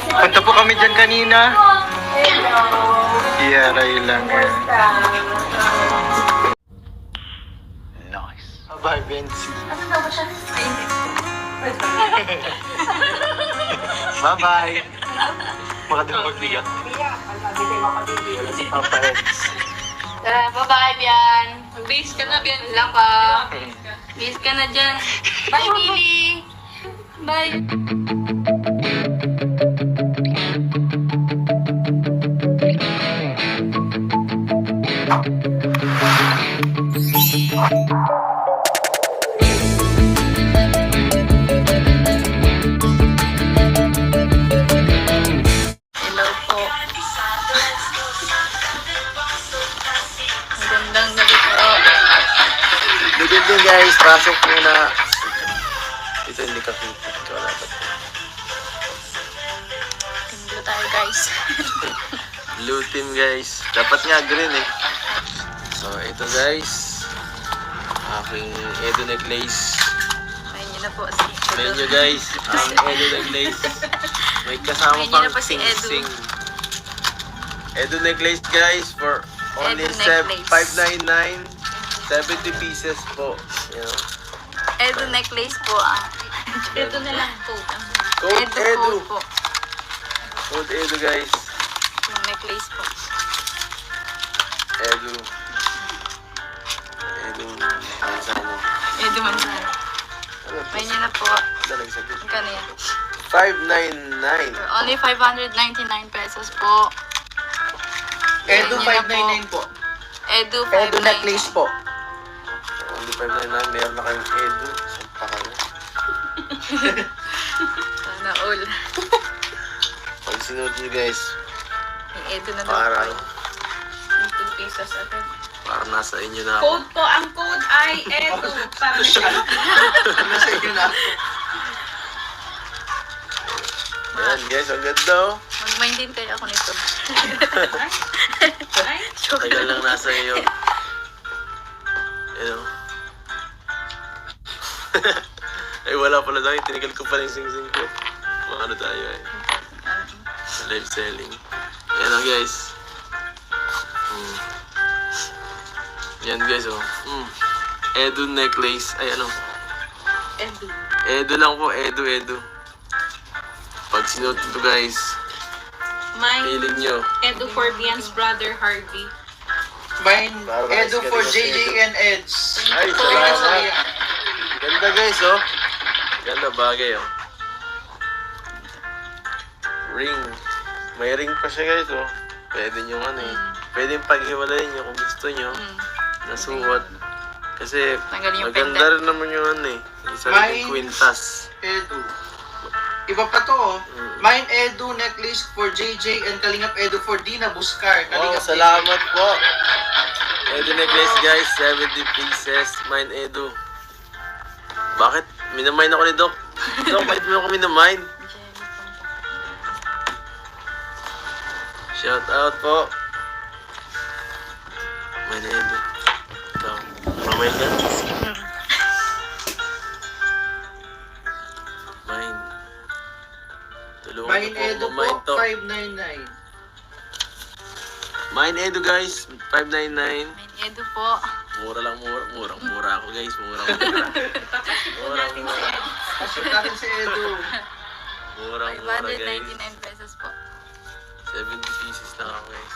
Punta po kami dyan kanina. Iyaray lang eh. Nice. Bye, Benzi. Bye-bye. Makadang magbigat. Wala si Papa Eds. Bye-bye, Bian. Mag-base ka na, Bian. Wala ka. Base ka na dyan. Bye, Billy. Bye. Hello po. Magandang gabi po. Good evening guys. Pasok muna. Ito hindi ka fit. Wala pa. Hello tayo, guys. Blue team guys. Dapat nga green eh. So ito guys. Aking Edo necklace. Ayun yun na po si Tignan nyo Edu. guys. Ang Edo necklace. May kasama Tignan nyo na pang po si Edu. sing-sing. Edo necklace guys for only Edu necklace. 599. 70 pieces po. You know? Edu necklace po ah. Edu na lang po. Code Edu. po. Code Edu guys. Yung necklace po. Edu. Edu. Manzano. Edu Manzano. Ano May nyo na po. Ano nagsabi? Magkano yan? 599. For only 599 pesos po. Edu Ayun yun na 599 po. Edu Edu 599. necklace po. Only 599. Meron na kayong Edu. Sampa kayo. Sana all. Pag sinuot nyo guys, Yung Edu na daw parang, po. 2 pesos agad. parang nasa inyo na ako. Code po, ang code ay EDU. Para siya. Nasa inyo na. Ayan guys, ang ganda oh. Mag-mind din kayo ako nito. Ay, Tagal lang nasa iyo. You know? Ay wala pala tayo, tinigal ko pala yung sing-sing ko. Mga ano tayo eh. Live selling. Ayan oh guys. Yan guys oh. Edu necklace. Ay ano. Edu. Edu lang po. Edu. Pag sinuot ito guys, mine, feeling nyo. EDU for Bian's brother Harvey. Mine, Para Edu for mas JJ Edu. and Eds. Ay, Tingnan salamat. sa iya. Ganda guys oh. Ganda bagay oh. Ring. May ring pa siya guys oh. Pwede nyo ano eh. Pwede paghiwalayin nyo kung gusto nyo. Nasuot. Kasi Tanggalin yung maganda pendant. rin naman yung ano eh. Yung sa Mine- kwintas. Edu. Iba pa to oh. Mine Edu necklace for JJ and Kalingap Edu for Dina Buscar. Wow, Kalingap salamat po. Edu necklace guys, 70 pieces. Mine Edu. Bakit? Minamine ako ni Doc. Doc, bakit mo ako minamine? Shout out po. Mine Edu. Ito. Mamay ka? Mine. Tulungan Mine ko Edu mamay po, to. 599. Mine Edu guys, 599. Main Edu po. Mura lang, mura ako guys, mura. Natin si EDU. Pasok natin si Edu. Mura guys. 599 pesos po. 70 pieces lang ako guys.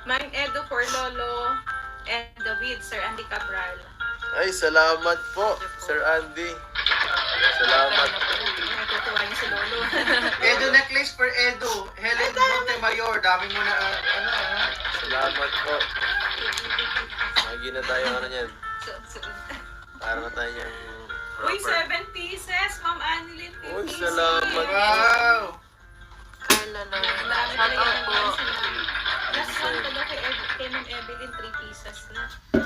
Mine EDU for Lolo and David, Sir Andy Cabral. Ay, salamat po, Sir Andy. Salamat. Natutuwa niyo si Lolo. Edu necklace for Edu. Helen Montemayor. Dami mo na Salamat po. Magi na tayo ano yan. Para na tayo yung Uy, proper. 7 pieces, Ma'am Annalyn. Uy, salamat. Wow! Carla Lorena. Shout out po. Last one ko daw kay Ma'am Evelyn, 3 pieces na. 7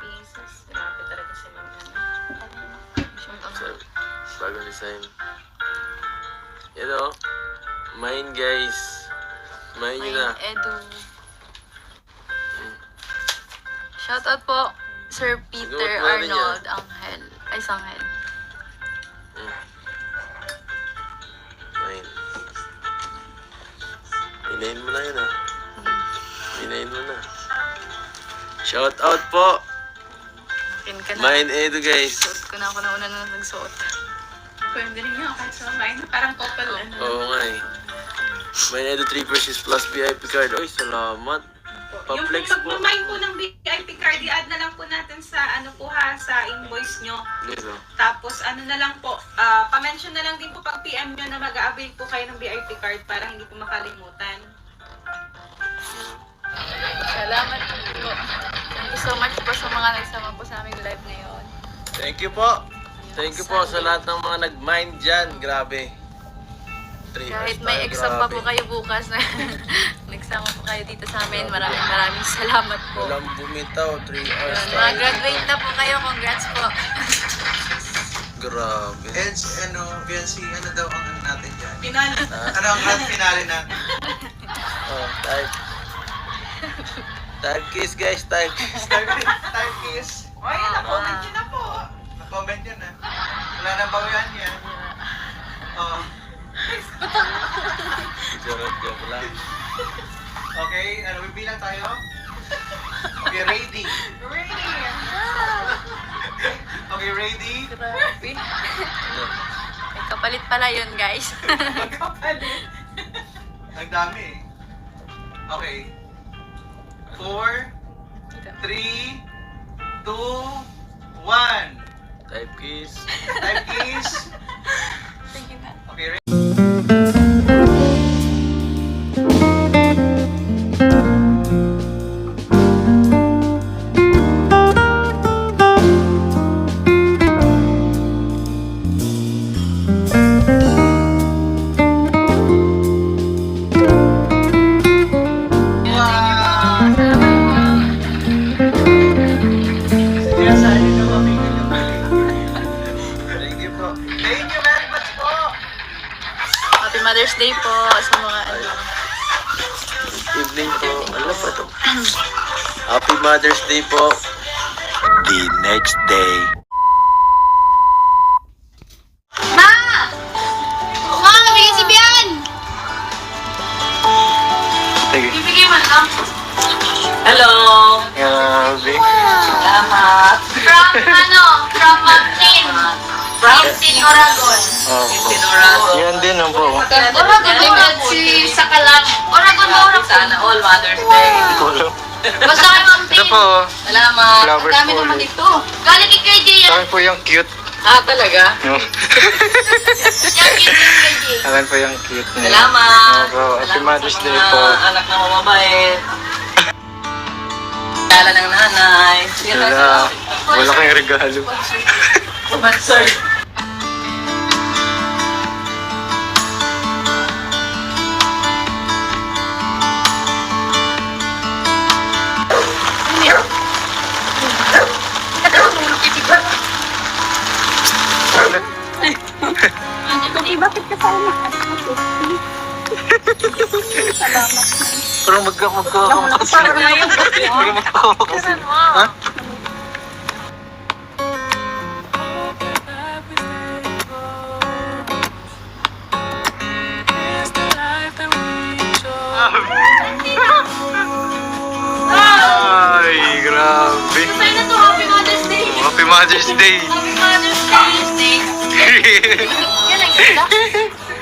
pieces. Grabe talaga si Ma'am Annalyn. Shout out. So, bagong design. Yan o. Mine guys. Mine nyo na. Main Edu. Shout out po, Sir Peter Sinuot mo rin Arnold Angel. Ay, Sanghel. Hinayin mo na yun ah. Hinayin mo na. Shout out po. Kin ka na. Mine Edu guys. Suot ko na ako na una na nagsuot. Pwede rin nga kahit sa mine. Parang couple ano. Oo nga eh. Mine Edu 3 purchase plus VIP card. Oy, salamat. Yung Pa-flex po. pag-mine po ng VIP card, i-add na lang po natin sa ano po ha, sa invoice nyo. Dito. Tapos ano na lang po, pa-mention na lang din po pag PM nyo na mag-a-avail po kayo ng VIP card para hindi po makalimutan. Salamat po. Thank you so much po sa mga nagsama po sa aming live ngayon. Thank you po. Thank you po sa lahat ng mga nag-mind dyan. Grabe. 3 Kahit hours may tayo, exam pa grabe. po kayo bukas na nagsama po kayo dito sa amin. Maraming salamat po. Walang bumitaw. 3 hours Yun, tayo. mga graduate na po kayo. Congrats po. Grabe. Eds, ano, Biancy, ano daw ang ano natin dyan? Pinal. Ano ang grand finale natin? Oh, type. Type kiss guys, type kiss. Time kiss. Ay, na-comment nyo na po. Na-comment yun ah. Wala nang bawian yan. Oh. Joke lang. Okay, ano, bibilang tayo? Okay, ready. Ready. Okay, ready? Grabe. May kapalit pala yun, guys. Kapalit. Ang dami eh. Okay. 4, 3, 2, 1. Type kiss. Time kiss. Sige na. Okay, ready? Thank you po. Thank you very much po. Happy Mother's Day po sa mga ano. Evening po. Ano pa ito? Happy Mother's Day po. The next day. Ma! Ma! Bigyan si Bian! Sige. Bibigay man lang. Hello! Grabe. Salamat. From ano? From Martin. From Oragon. Oh. Yan din ang po. Oragon si Sakalang. Oragon ba? Oragon. Sana all Mother's Day. Kulo. Basta kay Martin. Ito po. Salamat. Flowers Dami po. naman dito. Galing kay KJ Sa yan. akin po yung cute. Ah, talaga? No? Yan kay KJ. Sa akin po yung cute niya. Salamat. Opo. Happy Salamat Mother's sa Day mga po. anak na mamabait. Kala ng nanay. Wala. Wala kayong regalo. Sponsor. Parang magkakamukas. Parang magkakamukas. Ha? Ay, grabe. Ay na to, Happy Mother's Day. Happy Mother's Day. Happy Mother's Day. Yan ang kita.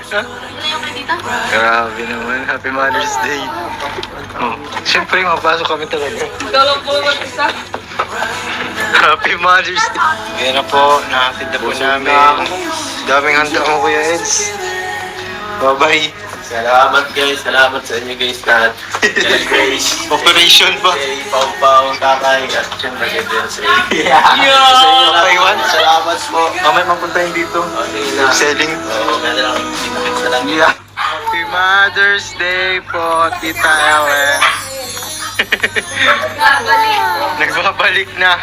Wala yung kay tita. Grabe naman. Happy Mother's Day. Oh, siyempre, mapasok kami talaga. Dalawang po naman isa. Happy Mother's Day. Ayan na po, nakatid na po namin. Daming handa mo, Kuya Eds. Bye-bye. Salamat guys. Salamat sa inyo guys lahat. Kaya Grace. Operation pa. Kay Pau, Kakay, at siyempre kay Delsey. Taiwan. Salamat po. Mamay mapuntahin dito. Okay na. Selling. Oo, ganda lang. Kita lang. Yeah. Happy Mother's Day po, Tita Ellen. Nagbabalik na.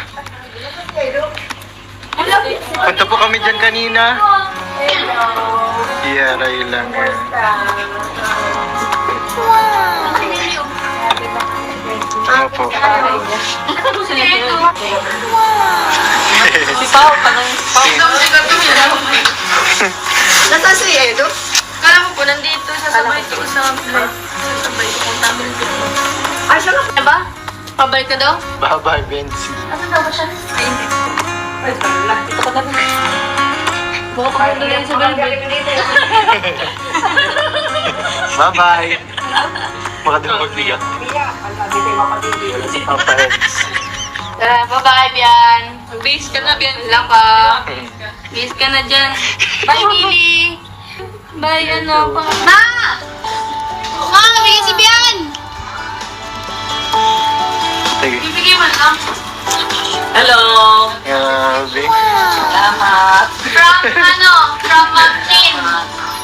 Punta po kami dyan kanina. Iyaray lang eh. Ano po? Si Pao, tanong si Pao. Nasaan si Edo? Kala mo po, nandito sa sabay ko sa Sabay ko kung tamang dito. Ay, siya na ba? Pabalik ka daw? Bye-bye, Benzi. Asan daw ba siya? Ay, hindi. Ay, wala. Ito ka na. Baka papunta na yun sa Velvet. Bye-bye. Baka doon magbigat. Wala si Papa Eds. Tara, bye-bye, Bian. Mag-base ka na, Bian. Wala ka. Base ka na dyan. Bye, Billy. Bye, ano pa. Ma! Ma, bigyan si Bian! Sige. Bibigyan mo lang. Hello! Grabe. Salamat! From Mountain.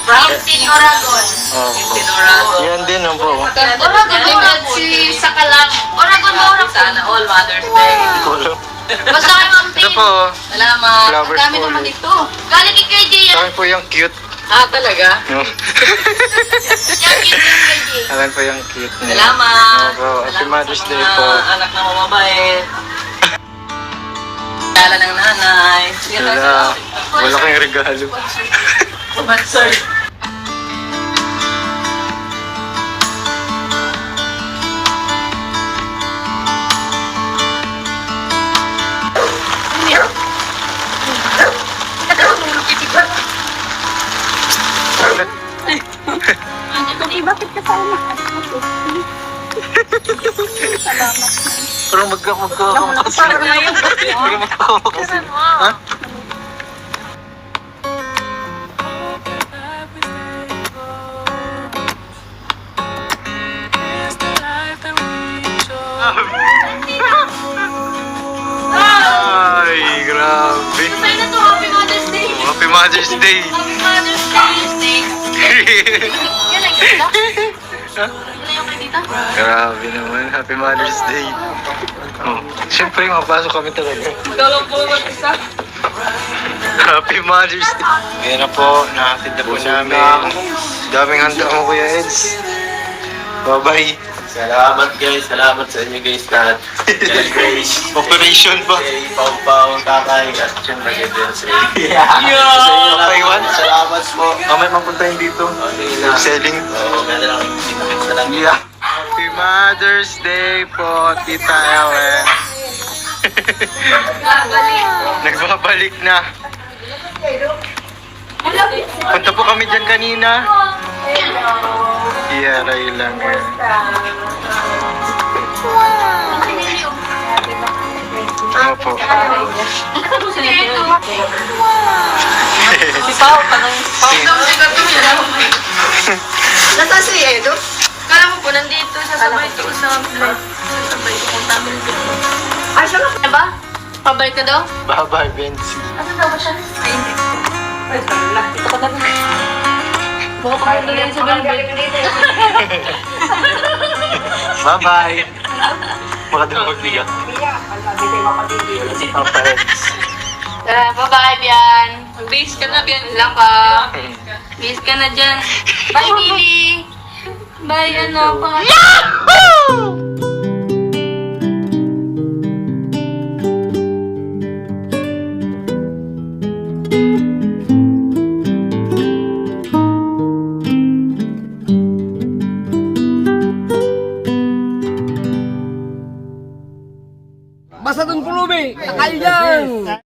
Mountain, Oragon. Opo. Sinurado. Yan din ang po. Oragon, si Sakalang. Oragon ba, Oragon? Sana all Mother's Day. Kulo. Basta kay Mountain. Ito po. Salamat! Flowers Ang dami po. naman dito. Galing kay KJ yan. Akin po yung cute. Ah, talaga? No? Yan, yun yung KJ. Akin po yung cute niya. Salamat! Opo. Happy Salamat Mother's sa Day mga po. anak na mamabait. Kala ng nanay. Wala. Wala kang regalo. But sir, Pero magkakakas. Pero magkakakas. Ha? Ay, grabe. Ay, na to, Happy Mother's Day. Happy Mother's Day. Happy Mother's Day. Yan, ay, ganda. Wala yung kay tita. Grabe naman. Happy Mother's Day. Oh, siyempre, mapasok kami talaga. magkakalang po mag-isa. Happy Mother's Day. Ngayon na po, nakatid na po namin. Daming handa mo, Kuya Eds. Bye-bye. Salamat guys, salamat sa inyo guys lahat. Yan guys. Operation ba? Kay Pau-Pau, Kakay, at syempre kay Dulce. Taiwan? Salamat po. Mamay mapuntahin dito. Okay na. Selling. Oo, ganda lang. Kita lang. Yeah. Happy Mother's Day po, Tita Ellen. Nagbabalik na. Punta po kami dyan kanina. Iyaray lang eh. Opo. Si Pao, tanong Nasaan si Edo? Kala mo po, nandito siya sabay ko sa vlog. Sabay ko kung tamang dito. Ay, siya na ba? Pabalik ka daw? Bye-bye, Benzi. Asan daw ba siya? Ay, hindi. Ay, wala. Ito ka na. Baka papunta na yun sa Velvet. Bye-bye. Baka doon magbigat. Wala si Papa Eds. Tara, bye-bye, Bian. Mag-base ka na, Bian. Wala ka. Base ka na dyan. Bye, Billy. Bye, ano pa. Basta dun pulubi, takal dyan!